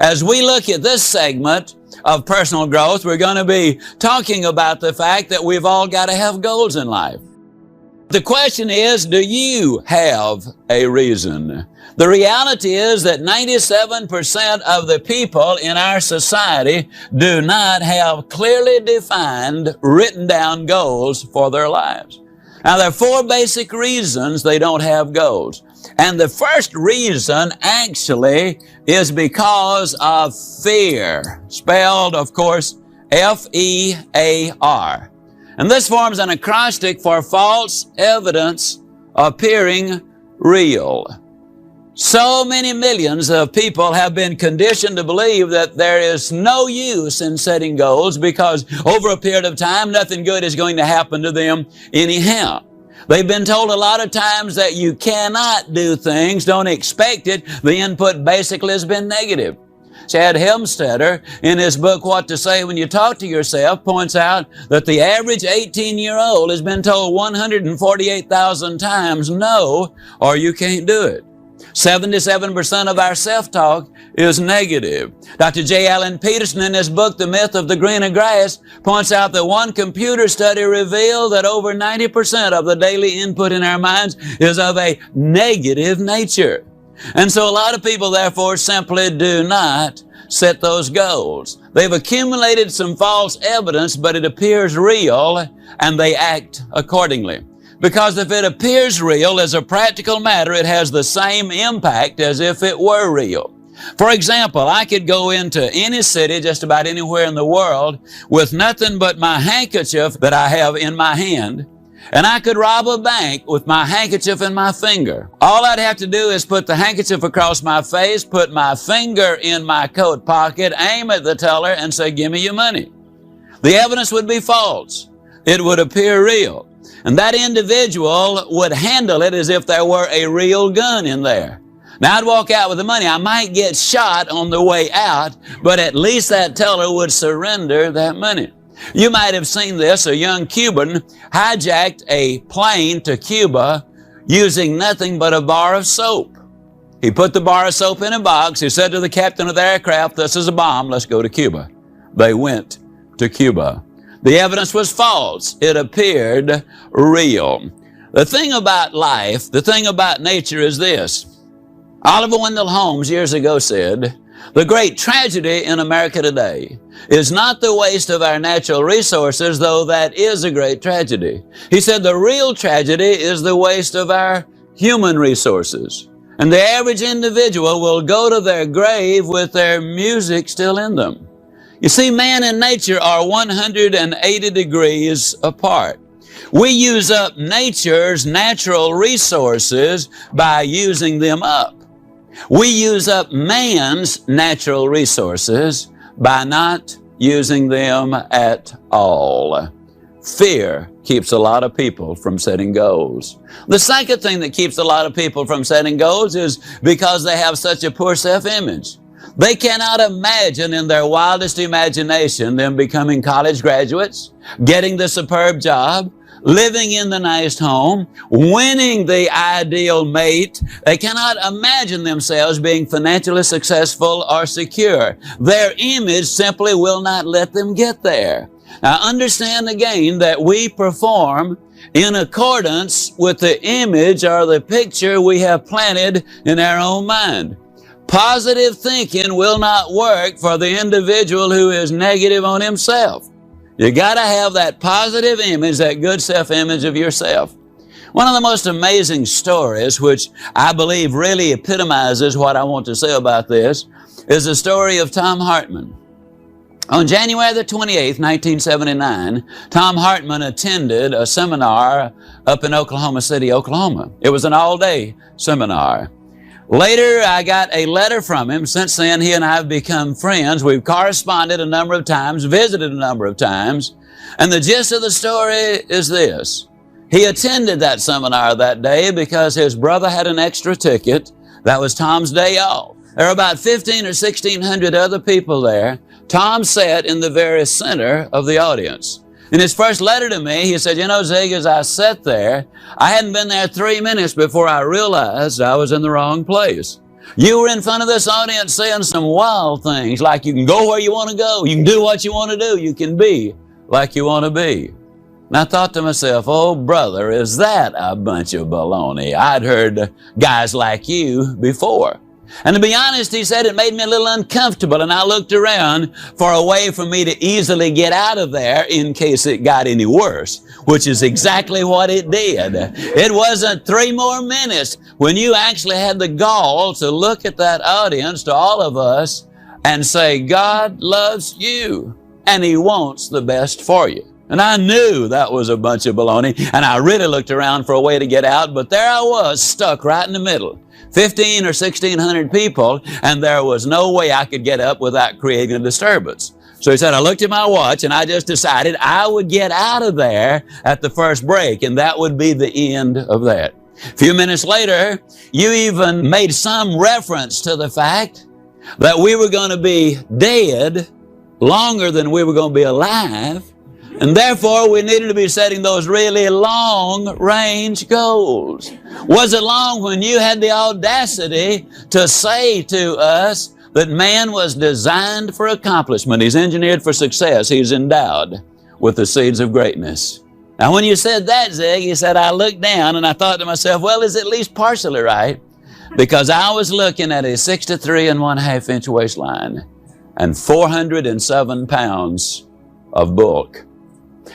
As we look at this segment of personal growth, we're going to be talking about the fact that we've all got to have goals in life. The question is, do you have a reason? The reality is that 97% of the people in our society do not have clearly defined, written down goals for their lives. Now, there are four basic reasons they don't have goals. And the first reason actually is because of fear, spelled, of course, F-E-A-R. And this forms an acrostic for false evidence appearing real. So many millions of people have been conditioned to believe that there is no use in setting goals because over a period of time, nothing good is going to happen to them anyhow. They've been told a lot of times that you cannot do things, don't expect it. The input basically has been negative. Chad Helmstetter, in his book, What to Say When You Talk to Yourself, points out that the average 18-year-old has been told 148,000 times no, or you can't do it. 77% of our self-talk is negative. Dr. J. Allen Peterson, in his book, The Myth of the Greener Grass, points out that one computer study revealed that over 90% of the daily input in our minds is of a negative nature. And so a lot of people, therefore, simply do not set those goals. They've accumulated some false evidence, but it appears real, and they act accordingly. Because if it appears real, as a practical matter, it has the same impact as if it were real. For example, I could go into any city, just about anywhere in the world, with nothing but my handkerchief that I have in my hand, and I could rob a bank with my handkerchief in my finger. All I'd have to do is put the handkerchief across my face, put my finger in my coat pocket, aim at the teller, and say, "Give me your money." The evidence would be false. It would appear real. And that individual would handle it as if there were a real gun in there. Now, I'd walk out with the money. I might get shot on the way out, but at least that teller would surrender that money. You might have seen this. A young Cuban hijacked a plane to Cuba using nothing but a bar of soap. He put the bar of soap in a box. He said to the captain of the aircraft, "This is a bomb. Let's go to Cuba." They went to Cuba. The evidence was false. It appeared real. The thing about life, the thing about nature is this. Oliver Wendell Holmes years ago said, "The great tragedy in America today is not the waste of our natural resources, though that is a great tragedy." He said, "The real tragedy is the waste of our human resources." And the average individual will go to their grave with their music still in them. You see, man and nature are 180 degrees apart. We use up nature's natural resources by using them up. We use up man's natural resources by not using them at all. Fear keeps a lot of people from setting goals. The second thing that keeps a lot of people from setting goals is because they have such a poor self-image. They cannot imagine in their wildest imagination them becoming college graduates, getting the superb job, living in the nice home, winning the ideal mate. They cannot imagine themselves being financially successful or secure. Their image simply will not let them get there. Now understand again that we perform in accordance with the image or the picture we have planted in our own mind. Positive thinking will not work for the individual who is negative on himself. You got to have that positive image, that good self-image of yourself. One of the most amazing stories, which I believe really epitomizes what I want to say about this, is the story of Tom Hartman. On January the 28th, 1979, Tom Hartman attended a seminar up in Oklahoma City, Oklahoma. It was an all-day seminar. Later, I got a letter from him. Since then, he and I have become friends. We've corresponded a number of times, visited a number of times. And the gist of the story is this. He attended that seminar that day because his brother had an extra ticket. That was Tom's day off. There were about 1,500 or 1,600 other people there. Tom sat in the very center of the audience. In his first letter to me, he said, "You know, Zig, as I sat there, I hadn't been there 3 minutes before I realized I was in the wrong place. You were in front of this audience saying some wild things like you can go where you want to go. You can do what you want to do. You can be like you want to be. And I thought to myself, oh, brother, is that a bunch of baloney? I'd heard guys like you before. And to be honest, he said, it made me a little uncomfortable, and I looked around for a way for me to easily get out of there in case it got any worse, which is exactly what it did. It wasn't 3 more minutes when you actually had the gall to look at that audience, to all of us, and say, God loves you, and He wants the best for you. And I knew that was a bunch of baloney, and I really looked around for a way to get out, but there I was, stuck right in the middle. 15 or 1,600 people, and there was no way I could get up without creating a disturbance. So he said, I looked at my watch, and I just decided I would get out of there at the first break, and that would be the end of that. A few minutes later, you even made some reference to the fact that we were going to be dead longer than we were going to be alive, and therefore, we needed to be setting those really long-range goals. Was it long when you had the audacity to say to us that man was designed for accomplishment? He's engineered for success. He's endowed with the seeds of greatness. Now, when you said that, Zig, you said, I looked down and I thought to myself, well, it's at least partially right, because I was looking at a 63 1/2 inch waistline and 407 pounds of bulk.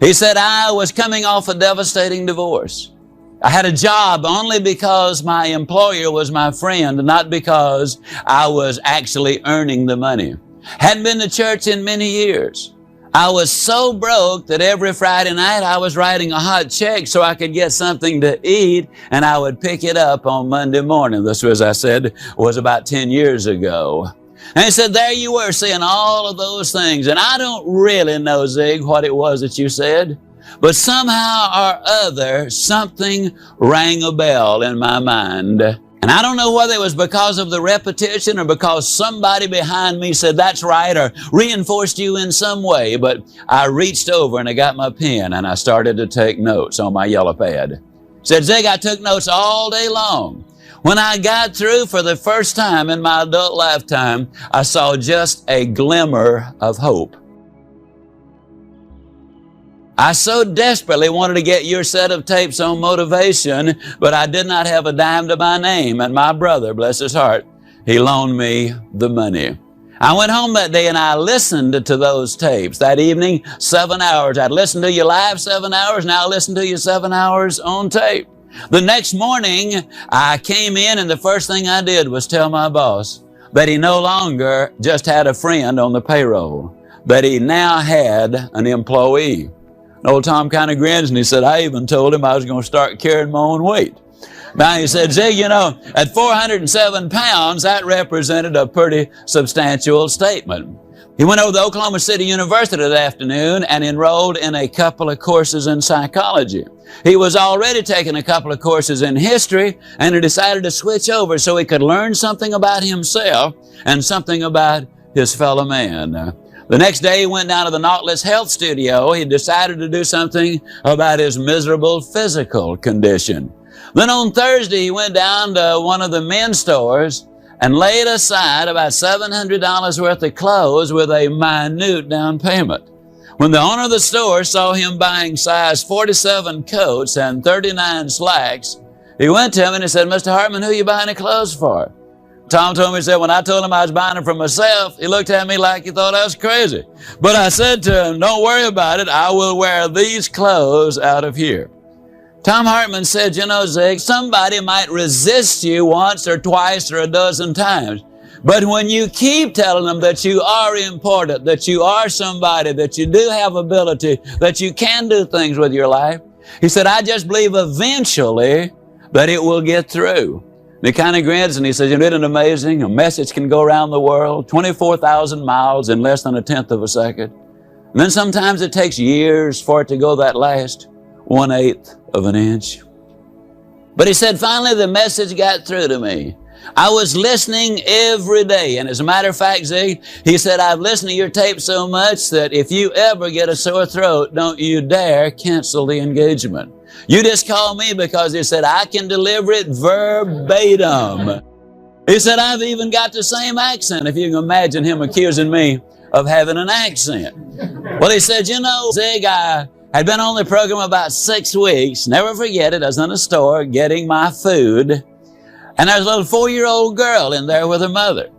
He said, I was coming off a devastating divorce. I had a job only because my employer was my friend, not because I was actually earning the money. Hadn't been to church in many years. I was so broke that every Friday night I was writing a hot check so I could get something to eat, and I would pick it up on Monday morning. This, as I said, was about 10 years ago. And he said, there you were saying all of those things. And I don't really know, Zig, what it was that you said, but somehow or other, something rang a bell in my mind. And I don't know whether it was because of the repetition or because somebody behind me said, that's right, or reinforced you in some way. But I reached over and I got my pen and I started to take notes on my yellow pad. Said, Zig, I took notes all day long. When I got through, for the first time in my adult lifetime, I saw just a glimmer of hope. I so desperately wanted to get your set of tapes on motivation, but I did not have a dime to my name. And my brother, bless his heart, he loaned me the money. I went home that day and I listened to those tapes. That evening, 7 hours. I'd listen to you live 7 hours, now I listen to you 7 hours on tape. The next morning, I came in and the first thing I did was tell my boss that he no longer just had a friend on the payroll, but he now had an employee. And old Tom kind of grins and he said, I even told him I was going to start carrying my own weight. Now he said, Zig, you know, at 407 pounds, that represented a pretty substantial statement. He went over to Oklahoma City University that afternoon and enrolled in a couple of courses in psychology. He was already taking a couple of courses in history, and he decided to switch over so he could learn something about himself and something about his fellow man. The next day he went down to the Nautilus Health Studio. He decided to do something about his miserable physical condition. Then on Thursday he went down to one of the men's stores and laid aside about $700 worth of clothes with a minute down payment. When the owner of the store saw him buying size 47 coats and 39 slacks, he went to him and he said, Mr. Hartman, who are you buying the clothes for? Tom told me, he said, when I told him I was buying them for myself, he looked at me like he thought I was crazy. But I said to him, don't worry about it. I will wear these clothes out of here. Tom Hartman said, you know, Zig, somebody might resist you once or twice or a dozen times. But when you keep telling them that you are important, that you are somebody, that you do have ability, that you can do things with your life, he said, I just believe eventually that it will get through. And he kind of grins and he says, isn't it amazing? A message can go around the world, 24,000 miles in less than a tenth of a second. And then sometimes it takes years for it to go that last 1/8 of an inch. But he said, finally the message got through to me. I was listening every day. And as a matter of fact, Zig, he said, I've listened to your tape so much that if you ever get a sore throat, don't you dare cancel the engagement. You just call me, because he said, I can deliver it verbatim. He said, I've even got the same accent, if you can imagine him accusing me of having an accent. Well, he said, you know, Zig, I had been on the program about 6 weeks. Never forget it. I was in a store getting my food, and there's a little 4-year-old girl in there with her mother.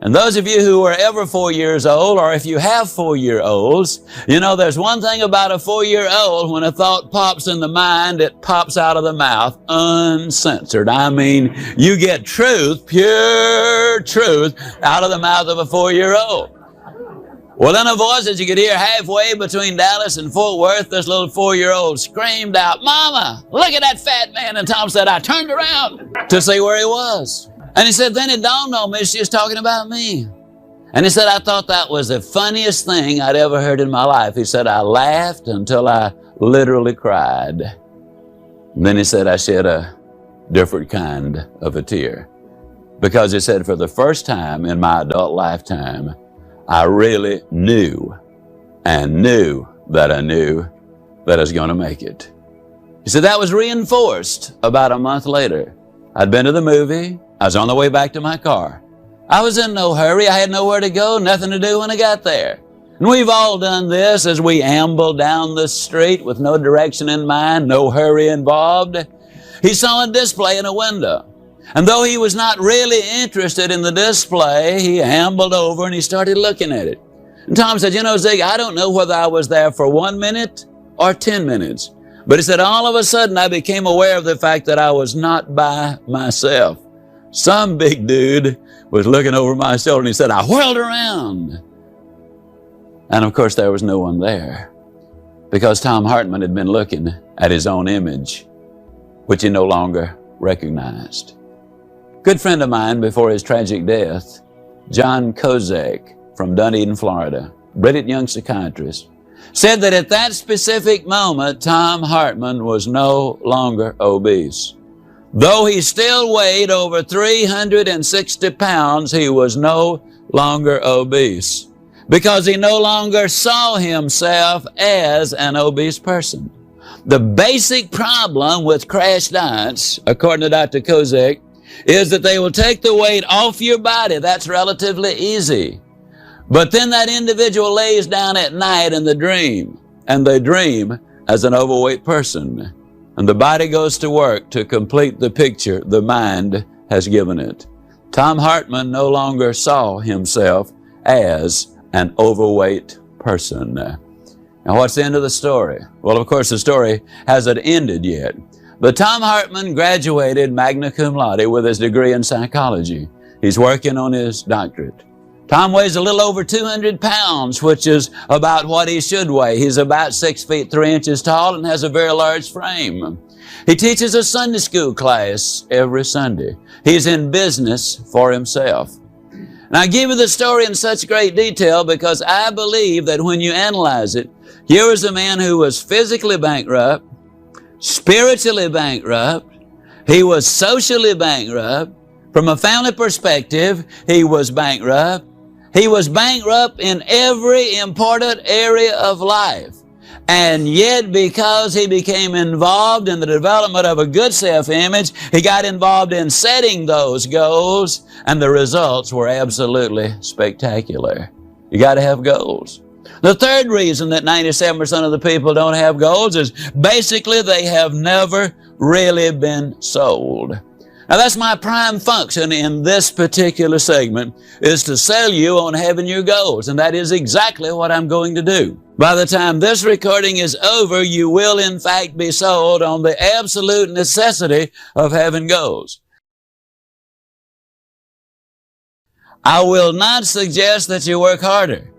And those of you who are ever 4 years old, or if you have 4-year-olds, you know there's one thing about a 4-year-old: when a thought pops in the mind, it pops out of the mouth uncensored. I mean, you get truth, pure truth, out of the mouth of a 4-year-old. Well, then a voice that you could hear halfway between Dallas and Fort Worth, this little 4-year-old screamed out, "Mama, look at that fat man." And Tom said, I turned around to see where he was. And he said, then it dawned on me she was talking about me. And he said, I thought that was the funniest thing I'd ever heard in my life. He said, I laughed until I literally cried. And then he said, I shed a different kind of a tear. Because he said, for the first time in my adult lifetime, I really knew and knew that I knew that I was going to make it. He said, that was reinforced about a month later. I'd been to the movie. I was on the way back to my car. I was in no hurry. I had nowhere to go, nothing to do when I got there. And we've all done this as we amble down the street with no direction in mind, no hurry involved. He saw a display in a window. And though he was not really interested in the display, he ambled over and he started looking at it. And Tom said, you know, Zig, I don't know whether I was there for 1 minute or 10 minutes. But he said, all of a sudden I became aware of the fact that I was not by myself. Some big dude was looking over my shoulder, and he said, I whirled around. And of course, there was no one there, because Tom Hartman had been looking at his own image, which he no longer recognized. Good friend of mine before his tragic death, John Kozak from Dunedin, Florida, brilliant young psychiatrist, said that at that specific moment, Tom Hartman was no longer obese. Though he still weighed over 360 pounds, he was no longer obese because he no longer saw himself as an obese person. The basic problem with crash diets, according to Dr. Kozak, is that they will take the weight off your body. That's relatively easy. But then that individual lays down at night in the dream, and they dream as an overweight person. And the body goes to work to complete the picture the mind has given it. Tom Hartman no longer saw himself as an overweight person. Now, what's the end of the story? Well, of course, the story hasn't ended yet. But Tom Hartman graduated magna cum laude with his degree in psychology. He's working on his doctorate. Tom weighs a little over 200 pounds, which is about what he should weigh. He's about 6 feet 3 inches tall and has a very large frame. He teaches a Sunday school class every Sunday. He's in business for himself. And I give you the story in such great detail because I believe that when you analyze it, here is a man who was physically bankrupt, spiritually bankrupt, he was socially bankrupt. From a family perspective, he was bankrupt. He was bankrupt in every important area of life. And yet, because he became involved in the development of a good self-image, he got involved in setting those goals, and the results were absolutely spectacular. You got to have goals. The third reason that 97% of the people don't have goals is basically they have never really been sold. Now, that's my prime function in this particular segment, is to sell you on having your goals, and that is exactly what I'm going to do. By the time this recording is over, you will in fact be sold on the absolute necessity of having goals. I will not suggest that you work harder.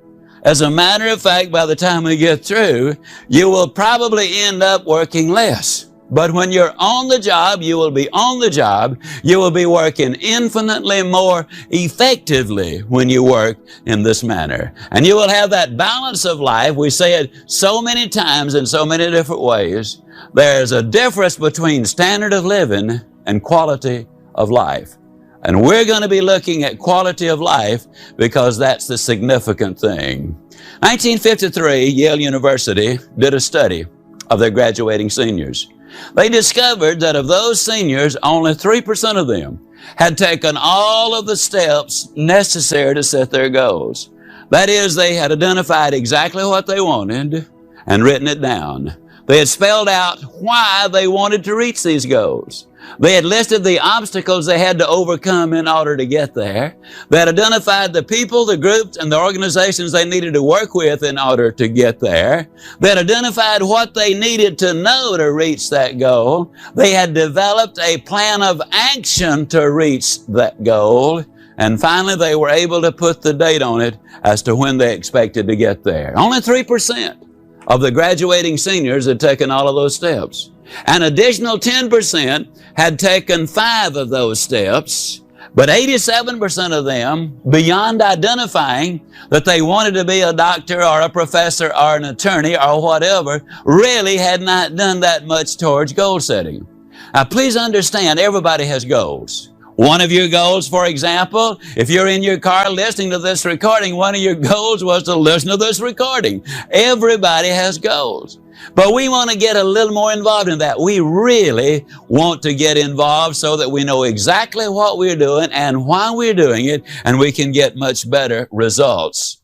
As a matter of fact, by the time we get through, you will probably end up working less. But when you're on the job, you will be on the job. You will be working infinitely more effectively when you work in this manner. And you will have that balance of life. We say it so many times in so many different ways. There's a difference between standard of living and quality of life. And we're going to be looking at quality of life because that's the significant thing. 1953, Yale University did a study of their graduating seniors. They discovered that of those seniors, only 3% of them had taken all of the steps necessary to set their goals. That is, they had identified exactly what they wanted and written it down. They had spelled out why they wanted to reach these goals. They had listed the obstacles they had to overcome in order to get there. They had identified the people, the groups, and the organizations they needed to work with in order to get there. They had identified what they needed to know to reach that goal. They had developed a plan of action to reach that goal. And finally, they were able to put the date on it as to when they expected to get there. Only 3% of the graduating seniors had taken all of those steps. An additional 10% had taken 5 of those steps, but 87% of them, beyond identifying that they wanted to be a doctor or a professor or an attorney or whatever, really had not done that much towards goal setting. Now, please understand, everybody has goals. One of your goals, for example, if you're in your car listening to this recording, one of your goals was to listen to this recording. Everybody has goals. But we want to get a little more involved in that. We really want to get involved so that we know exactly what we're doing and why we're doing it, and we can get much better results.